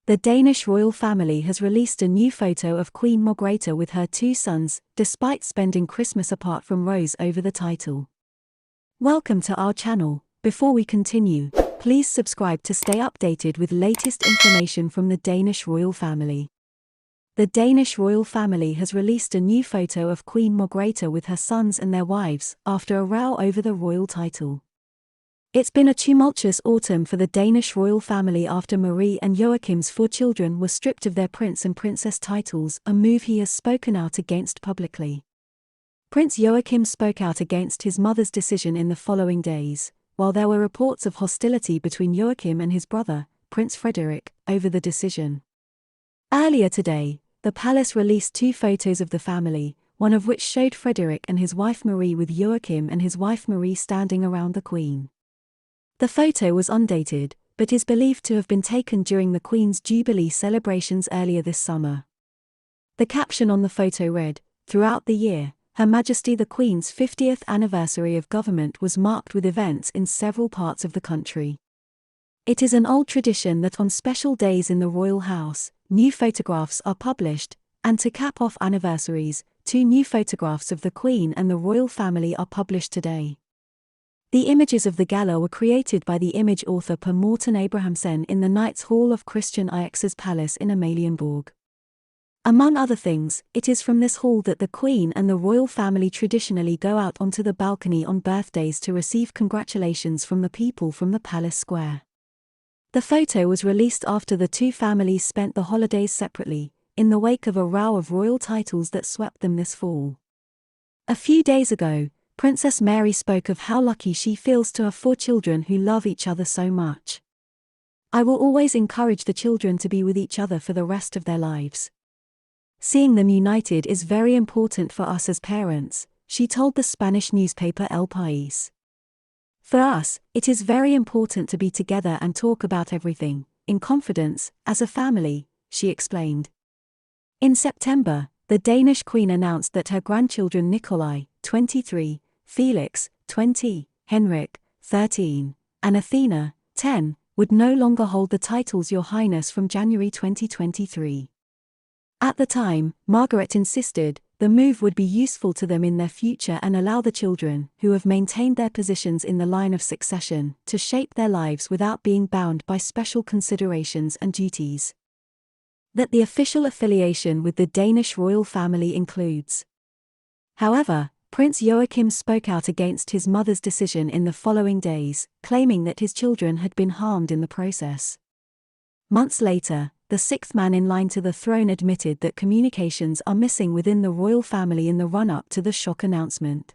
The Danish royal family has released a new photo of Queen Margrethe with her two sons, despite spending Christmas apart from Rose over the title. Welcome to our channel. Before we continue, please subscribe to stay updated with latest information from the Danish royal family. The Danish royal family has released a new photo of Queen Margrethe with her sons and their wives, after a row over the royal title. It's been a tumultuous autumn for the Danish royal family after Marie and Joachim's 4 children were stripped of their prince and princess titles, a move he has spoken out against publicly. Prince Joachim spoke out against his mother's decision in the following days, while there were reports of hostility between Joachim and his brother, Prince Frederik, over the decision. Earlier today, the palace released 2 photos of the family, one of which showed Frederik and his wife Marie with Joachim and his wife Marie standing around the Queen. The photo was undated, but is believed to have been taken during the Queen's Jubilee celebrations earlier this summer. The caption on the photo read, "Throughout the year, Her Majesty the Queen's 50th anniversary of government was marked with events in several parts of the country. It is an old tradition that on special days in the royal house, new photographs are published, and to cap off anniversaries, 2 new photographs of the Queen and the royal family are published today. The images of the gala were created by the image author Per Morten Abrahamsen in the Knights Hall of Christian Ix's Palace in Amalienborg. Among other things, it is from this hall that the Queen and the royal family traditionally go out onto the balcony on birthdays to receive congratulations from the people from the palace square. The photo was released after the 2 families spent the holidays separately, in the wake of a row of royal titles that swept them this fall. A few days ago, Princess Mary spoke of how lucky she feels to have 4 children who love each other so much. "I will always encourage the children to be with each other for the rest of their lives. Seeing them united is very important for us as parents," she told the Spanish newspaper El País. "For us, it is very important to be together and talk about everything, in confidence, as a family," she explained. In September, the Danish Queen announced that her grandchildren Nikolai, 23, Felix, 20, Henrik, 13, and Athena, 10, would no longer hold the titles Your Highness from January 2023. At the time, Margaret insisted the move would be useful to them in their future and allow the children, who have maintained their positions in the line of succession, to shape their lives without being bound by special considerations and duties. That the official affiliation with the Danish royal family includes. However, Prince Joachim spoke out against his mother's decision in the following days, claiming that his children had been harmed in the process. Months later, the 6th man in line to the throne admitted that communications are missing within the royal family in the run-up to the shock announcement.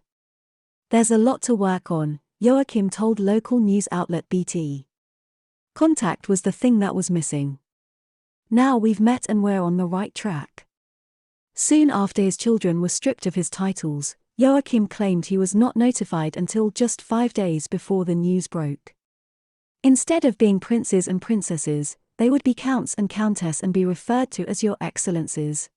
"There's a lot to work on," Joachim told local news outlet BT. "Contact was the thing that was missing. Now we've met and we're on the right track." Soon after his children were stripped of his titles, Joachim claimed he was not notified until just 5 days before the news broke. Instead of being princes and princesses, they would be counts and countess and be referred to as Your Excellencies.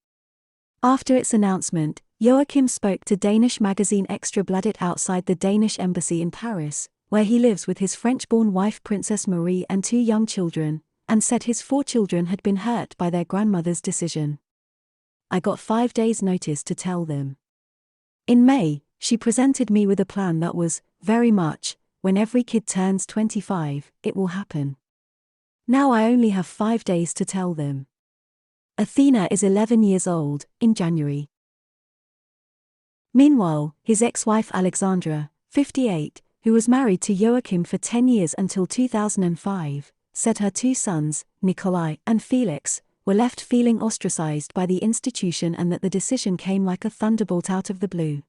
After its announcement, Joachim spoke to Danish magazine Ekstrabladet outside the Danish embassy in Paris, where he lives with his French-born wife Princess Marie and 2 young children, and said his 4 children had been hurt by their grandmother's decision. "I got 5 days' notice to tell them. In May, she presented me with a plan that was, very much, when every kid turns 25, it will happen. Now I only have 5 days to tell them." Athena is 11 years old, in January. Meanwhile, his ex-wife Alexandra, 58, who was married to Joachim for 10 years until 2005, said her 2 sons, Nikolai and Felix, were left feeling ostracized by the institution and that the decision came like a thunderbolt out of the blue.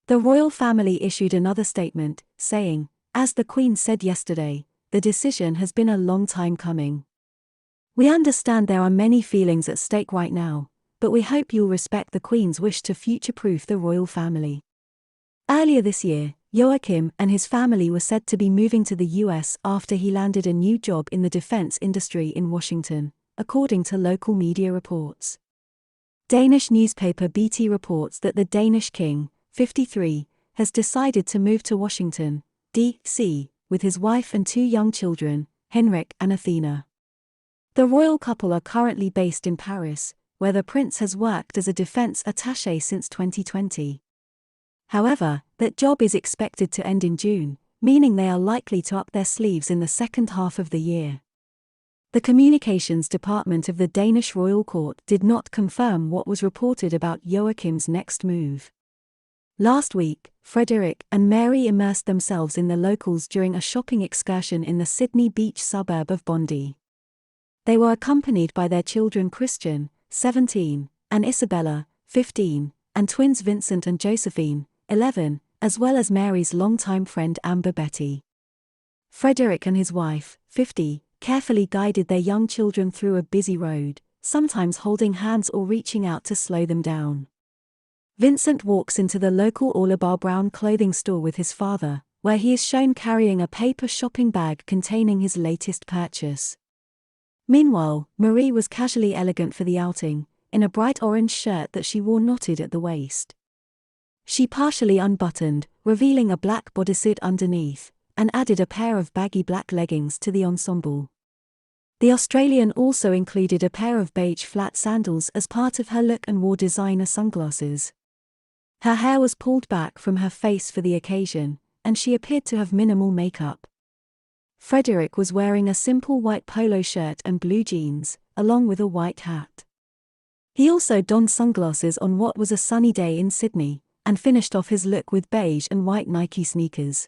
The royal family issued another statement, saying, "As the Queen said yesterday, the decision has been a long time coming. We understand there are many feelings at stake right now, but we hope you'll respect the Queen's wish to future-proof the royal family." Earlier this year, Joachim and his family were said to be moving to the US after he landed a new job in the defense industry in Washington, according to local media reports. Danish newspaper BT reports that the Danish king, 53, has decided to move to Washington, D.C., with his wife and 2 young children, Henrik and Athena. The royal couple are currently based in Paris, where the prince has worked as a defense attaché since 2020. However, that job is expected to end in June, meaning they are likely to up their sleeves in the second half of the year. The communications department of the Danish royal court did not confirm what was reported about Joachim's next move. Last week, Frederick and Mary immersed themselves in the locals during a shopping excursion in the Sydney beach suburb of Bondi. They were accompanied by their children Christian, 17, and Isabella, 15, and twins Vincent and Josephine, 11, as well as Mary's longtime friend Amber Betty. Frederick and his wife, 50, carefully guided their young children through a busy road, sometimes holding hands or reaching out to slow them down. Vincent walks into the local Orlebar Brown clothing store with his father, where he is shown carrying a paper shopping bag containing his latest purchase. Meanwhile, Marie was casually elegant for the outing, in a bright orange shirt that she wore knotted at the waist. She partially unbuttoned, revealing a black bodysuit underneath, and added a pair of baggy black leggings to the ensemble. The Australian also included a pair of beige flat sandals as part of her look and wore designer sunglasses. Her hair was pulled back from her face for the occasion, and she appeared to have minimal makeup. Frederick was wearing a simple white polo shirt and blue jeans, along with a white hat. He also donned sunglasses on what was a sunny day in Sydney, and finished off his look with beige and white Nike sneakers.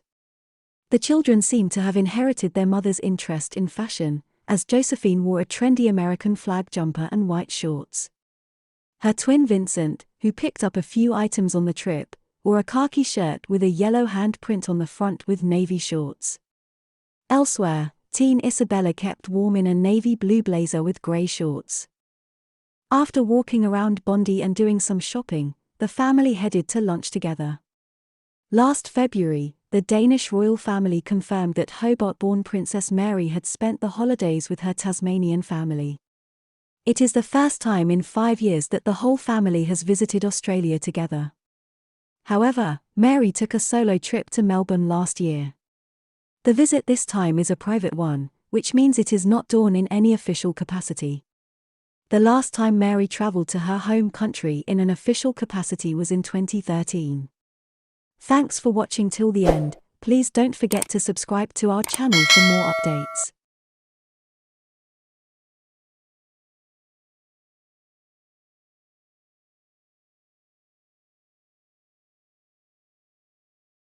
The children seemed to have inherited their mother's interest in fashion, as Josephine wore a trendy American flag jumper and white shorts. Her twin Vincent, who picked up a few items on the trip, wore a khaki shirt with a yellow handprint on the front with navy shorts. Elsewhere, teen Isabella kept warm in a navy blue blazer with grey shorts. After walking around Bondi and doing some shopping, the family headed to lunch together. Last February, the Danish royal family confirmed that Hobart-born Princess Mary had spent the holidays with her Tasmanian family. It is the first time in 5 years that the whole family has visited Australia together. However, Mary took a solo trip to Melbourne last year. The visit this time is a private one, which means it is not done in any official capacity. The last time Mary travelled to her home country in an official capacity was in 2013. Thanks for watching till the end. Please don't forget to subscribe to our channel for more updates.